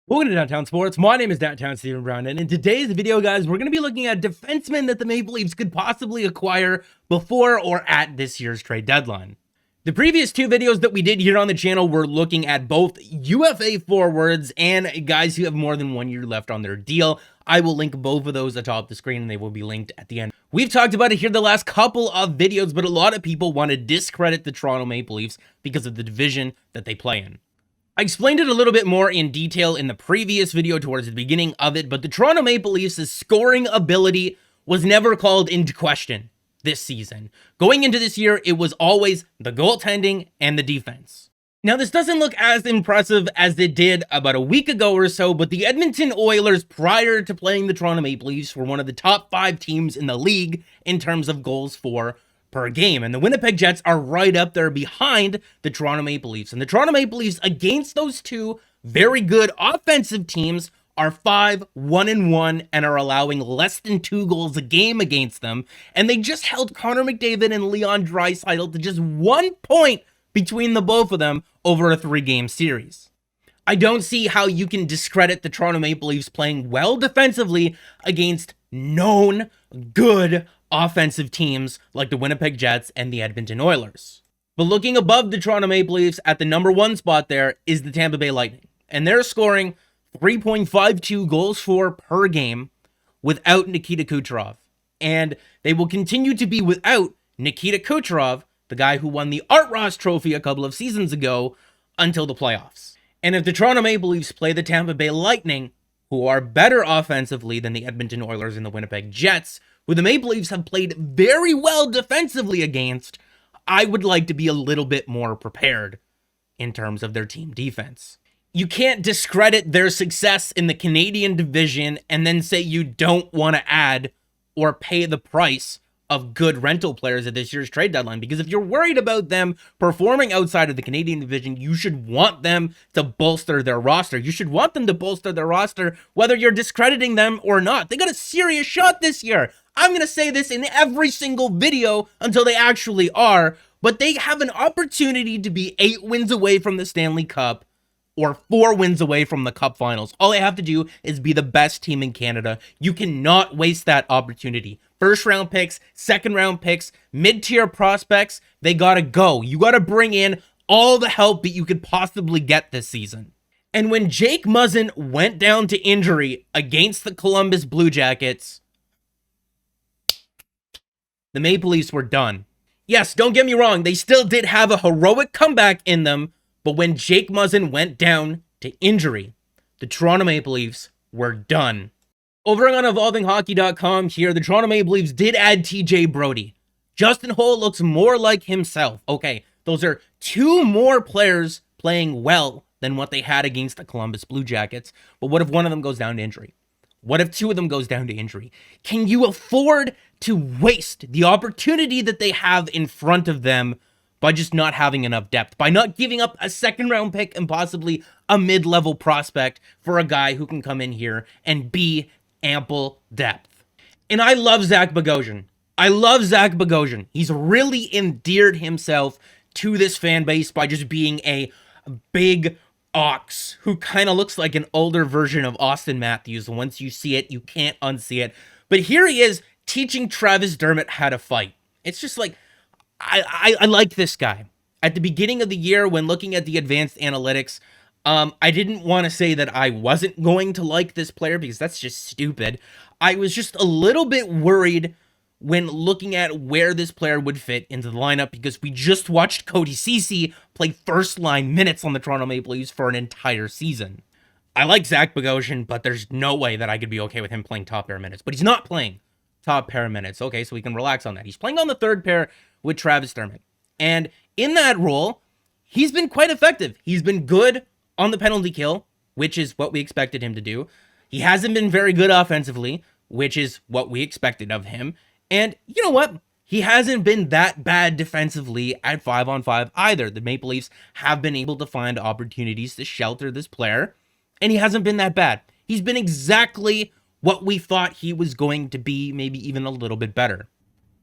Welcome to Downtown Sports. My name is Downtown Steven Brown, and in today's video, guys, we're going to be looking at defensemen that the Maple Leafs could possibly acquire before or at this year's trade deadline. The previous two videos that we did here on the channel were looking at both UFA forwards and guys who have more than 1 year left on their deal. I will link both of those atop the screen, and they will be linked at the end. We've talked about it here the last couple of videos, but a lot of people want to discredit the Toronto Maple Leafs because of the division that they play in. I explained it a little bit more in detail in the previous video towards the beginning of it, but the Toronto Maple Leafs' scoring ability was never called into question this season. Going into this year, it was always the goaltending and the defense. Now, this doesn't look as impressive as it did about a week ago or so, but the Edmonton Oilers, prior to playing the Toronto Maple Leafs, were one of the top 5 teams in the league in terms of goals for per game, and the Winnipeg Jets are right up there behind the Toronto Maple Leafs. And the Toronto Maple Leafs, against those two very good offensive teams, are 5-1-1 and are allowing less than 2 goals a game against them. And they just held Connor McDavid and Leon Draisaitl to just 1 point between the both of them over a 3-game series. I don't see how you can discredit the Toronto Maple Leafs playing well defensively against known good offensive teams like the Winnipeg Jets and the Edmonton Oilers. But looking above the Toronto Maple Leafs at the number 1 spot there is the Tampa Bay Lightning. And they're scoring 3.52 goals for per game without Nikita Kucherov. And they will continue to be without Nikita Kucherov, the guy who won the Art Ross Trophy a couple of seasons ago, until the playoffs. And if the Toronto Maple Leafs play the Tampa Bay Lightning, who are better offensively than the Edmonton Oilers and the Winnipeg Jets, who the Maple Leafs have played very well defensively against, I would like to be a little bit more prepared in terms of their team defense. You can't discredit their success in the Canadian division and then say you don't want to add or pay the price of good rental players at this year's trade deadline, because if you're worried about them performing outside of the Canadian division, you should want them to bolster their roster. You should want them to bolster their roster whether you're discrediting them or not. They got a serious shot this year. I'm going to say this in every single video until they actually are, but they have an opportunity to be 8 wins away from the Stanley Cup or 4 wins away from the Cup Finals. All they have to do is be the best team in Canada. You cannot waste that opportunity. First round picks, second round picks, mid-tier prospects, they gotta go. You gotta bring in all the help that you could possibly get this season. And when Jake Muzzin went down to injury against the Columbus Blue Jackets, the Maple Leafs were done. Yes, don't get me wrong, they still did have a heroic comeback in them, but when Jake Muzzin went down to injury, the Toronto Maple Leafs were done. Over on EvolvingHockey.com here, the Toronto Maple Leafs did add TJ Brodie. Justin Holl looks more like himself. Okay, those are 2 more players playing well than what they had against the Columbus Blue Jackets. But what if one of them goes down to injury? What if 2 of them goes down to injury? Can you afford to waste the opportunity that they have in front of them by just not having enough depth, by not giving up a second round pick and possibly a mid-level prospect for a guy who can come in here and be ample depth? And I love Zach Bogosian. I love Zach Bogosian. He's really endeared himself to this fan base by just being a big ox who kind of looks like an older version of Austin Matthews. Once you see it, you can't unsee it. But here he is teaching Travis Dermott how to fight. It's just like, I like this guy. At the beginning of the year, when looking at the advanced analytics, I didn't want to say that I wasn't going to like this player because that's just stupid. I was just a little bit worried when looking at where this player would fit into the lineup, because we just watched Cody Ceci play first-line minutes on the Toronto Maple Leafs for an entire season. I like Zach Bogosian, but there's no way that I could be okay with him playing top pair minutes. But he's not playing top pair minutes. Okay, so we can relax on that. He's playing on the third pair with Travis Dermott. And in that role, he's been quite effective. He's been good on the penalty kill, which is what we expected him to do. He hasn't been very good offensively, which is what we expected of him. And you know what? He hasn't been that bad defensively at 5-on-5 either. The Maple Leafs have been able to find opportunities to shelter this player, and he hasn't been that bad. He's been exactly what we thought he was going to be, maybe even a little bit better.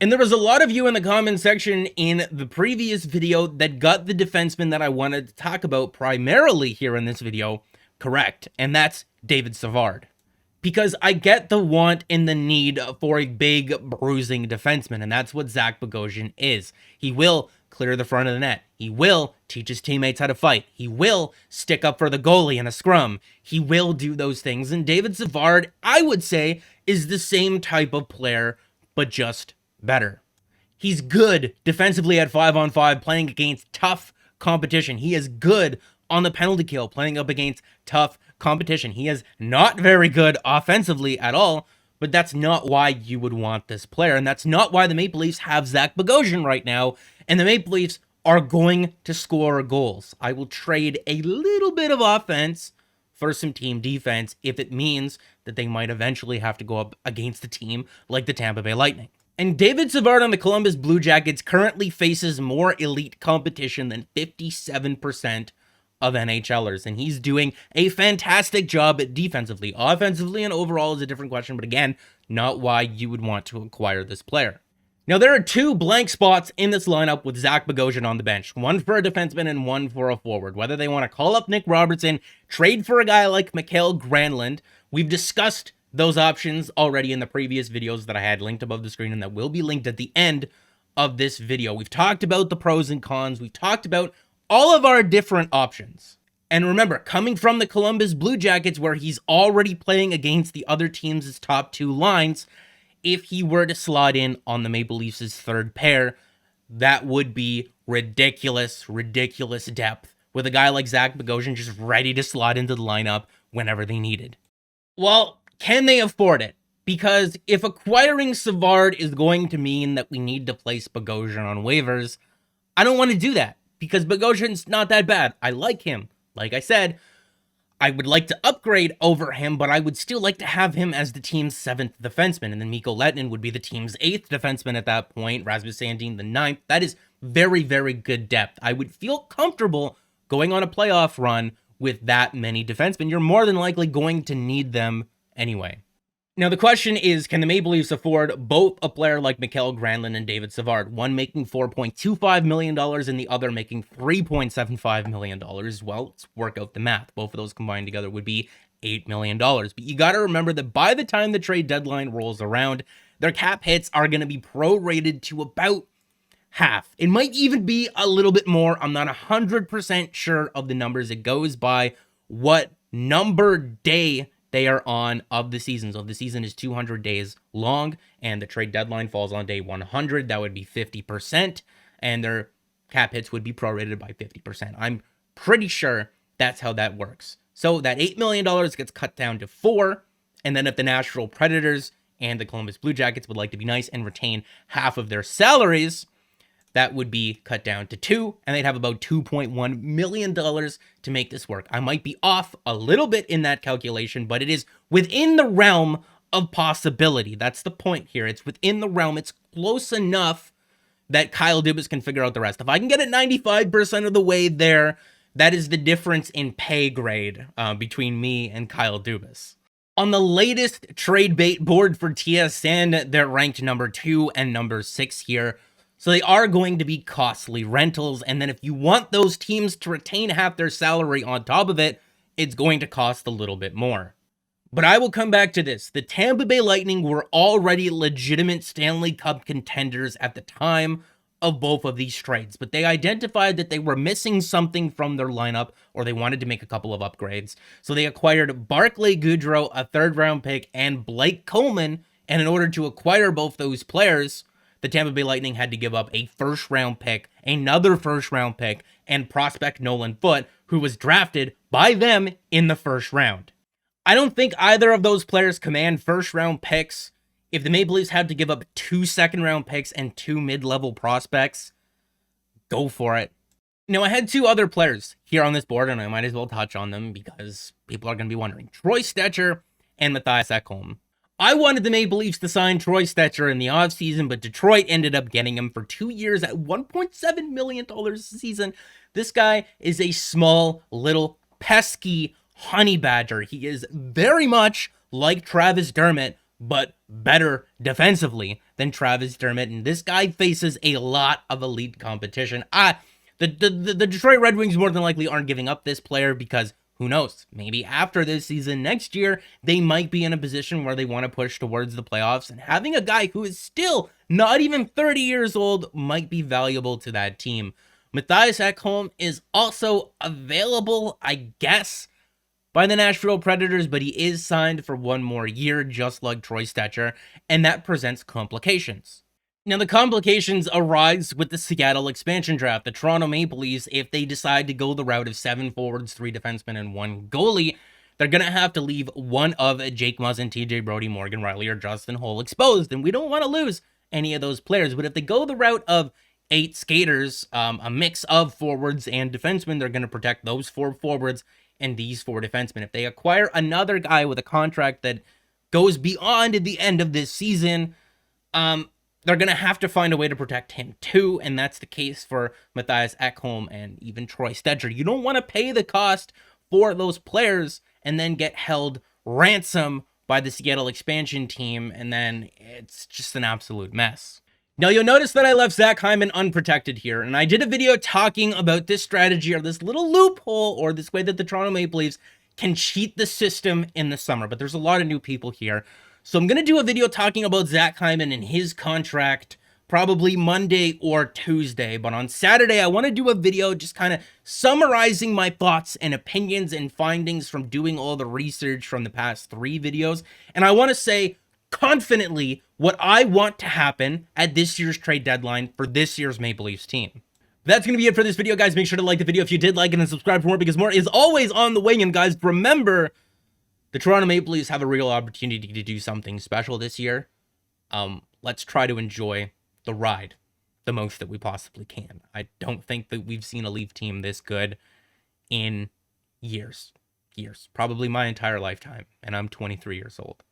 And there was a lot of you in the comment section in the previous video that got the defenseman that I wanted to talk about primarily here in this video correct, and that's David Savard. Because I get the want and the need for a big, bruising defenseman, and that's what Zach Bogosian is. He will clear the front of the net. He will teach his teammates how to fight. He will stick up for the goalie in a scrum. He will do those things, and David Savard, I would say, is the same type of player, but just better. He's good defensively at 5-on-5, playing against tough competition. He is good on the penalty kill, playing up against tough competition. He is not very good offensively at all, but that's not why you would want this player, and that's not why the Maple Leafs have Zach Bogosian right now, and the Maple Leafs are going to score goals. I will trade a little bit of offense for some team defense if it means that they might eventually have to go up against a team like the Tampa Bay Lightning. And David Savard on the Columbus Blue Jackets currently faces more elite competition than 57% of NHLers, and he's doing a fantastic job at defensively. Offensively and overall is a different question, but again, not why you would want to acquire this player. Now, there are two blank spots in this lineup with Zach Bogosian on the bench, one for a defenseman and one for a forward. Whether they want to call up Nick Robertson, trade for a guy like Mikael Granlund, we've discussed those options already in the previous videos that I had linked above the screen and that will be linked at the end of this video. We've talked about the pros and cons. We've talked about all of our different options. And remember, coming from the Columbus Blue Jackets, where he's already playing against the other team's top two lines, if he were to slot in on the Maple Leafs' third pair, that would be ridiculous depth, with a guy like Zach Bogosian just ready to slot into the lineup whenever they needed. Well, can they afford it? Because if acquiring Savard is going to mean that we need to place Bogosian on waivers, I don't want to do that, because Bogosian's not that bad. I like him. Like I said, I would like to upgrade over him, but I would still like to have him as the team's 7th defenseman, and then Mikko Lehtinen would be the team's 8th defenseman at that point, Rasmus Sandin the 9th. That is very, very good depth. I would feel comfortable going on a playoff run with that many defensemen. You're more than likely going to need them anyway. Now, the question is, can the Maple Leafs afford both a player like Mikael Granlund and David Savard, one making $4.25 million and the other making $3.75 million? Well, let's work out the math. Both of those combined together would be $8 million. But you got to remember that by the time the trade deadline rolls around, their cap hits are going to be prorated to about half. It might even be a little bit more. I'm not 100% sure of the numbers. It goes by what number day they are on of the season. So if the season is 200 days long and the trade deadline falls on day 100, that would be 50%, and their cap hits would be prorated by 50%. I'm pretty sure that's how that works. So that $8 million gets cut down to $4 million, and then if the Nashville Predators and the Columbus Blue Jackets would like to be nice and retain half of their salaries, that would be cut down to $2 million, and they'd have about $2.1 million to make this work. I might be off a little bit in that calculation, but it is within the realm of possibility. That's the point here. It's within the realm. It's close enough that Kyle Dubas can figure out the rest. If I can get it 95% of the way there, that is the difference in pay grade between me and Kyle Dubas. On the latest trade bait board for TSN, they're ranked number 2 and number 6 here. So they are going to be costly rentals, and then if you want those teams to retain half their salary on top of it, it's going to cost a little bit more. But I will come back to this. The Tampa Bay Lightning were already legitimate Stanley Cup contenders at the time of both of these trades, but they identified that they were missing something from their lineup, or they wanted to make a couple of upgrades. So they acquired Barclay Goodrow, a 3rd-round pick, and Blake Coleman, and in order to acquire both those players, the Tampa Bay Lightning had to give up a 1st-round pick, another 1st-round pick, and prospect Nolan Foote, who was drafted by them in the 1st round. I don't think either of those players command 1st-round picks. If the Maple Leafs had to give up 2 2nd-round picks and 2 mid-level prospects, go for it. Now, I had 2 other players here on this board, and I might as well touch on them because people are going to be wondering. Troy Stecher and Mattias Ekholm. I wanted the Maple Leafs to sign Troy Stecher in the offseason, but Detroit ended up getting him for 2 years at $1.7 million a season. This guy is a small, little, pesky honey badger. He is very much like Travis Dermott, but better defensively than Travis Dermott, and this guy faces a lot of elite competition. The Detroit Red Wings more than likely aren't giving up this player because Who knows? Maybe after this season next year, they might be in a position where they want to push towards the playoffs, and having a guy who is still not even 30 years old might be valuable to that team. Mattias Ekholm is also available, I guess, by the Nashville Predators, but he is signed for one more year, just like Troy Stecher, and that presents complications. Now, the complications arise with the Seattle expansion draft. The Toronto Maple Leafs, if they decide to go the route of 7 forwards, 3 defensemen, and 1 goalie, they're going to have to leave one of Jake Muzzin, TJ Brody, Morgan Riley, or Justin Holl exposed, and we don't want to lose any of those players. But if they go the route of 8 skaters, a mix of forwards and defensemen, they're going to protect those 4 forwards and these 4 defensemen. If they acquire another guy with a contract that goes beyond the end of this season, they're going to have to find a way to protect him too, and that's the case for Mattias Ekholm and even Troy Stecher. You don't want to pay the cost for those players and then get held ransom by the Seattle expansion team, and then it's just an absolute mess. Now, you'll notice that I left Zach Hyman unprotected here, and I did a video talking about this strategy or this little loophole or this way that the Toronto Maple Leafs can cheat the system in the summer, but there's a lot of new people here. So I'm going to do a video talking about Zach Hyman and his contract probably Monday or Tuesday. But on Saturday, I want to do a video just kind of summarizing my thoughts and opinions and findings from doing all the research from the past 3 videos. And I want to say confidently what I want to happen at this year's trade deadline for this year's Maple Leafs team. That's going to be it for this video, guys. Make sure to like the video if you did like it and subscribe for more, because more is always on the way. And guys, remember, the Toronto Maple Leafs have a real opportunity to do something special this year. Let's try to enjoy the ride the most that we possibly can. I don't think that we've seen a Leaf team this good in years. Probably my entire lifetime, and I'm 23 years old.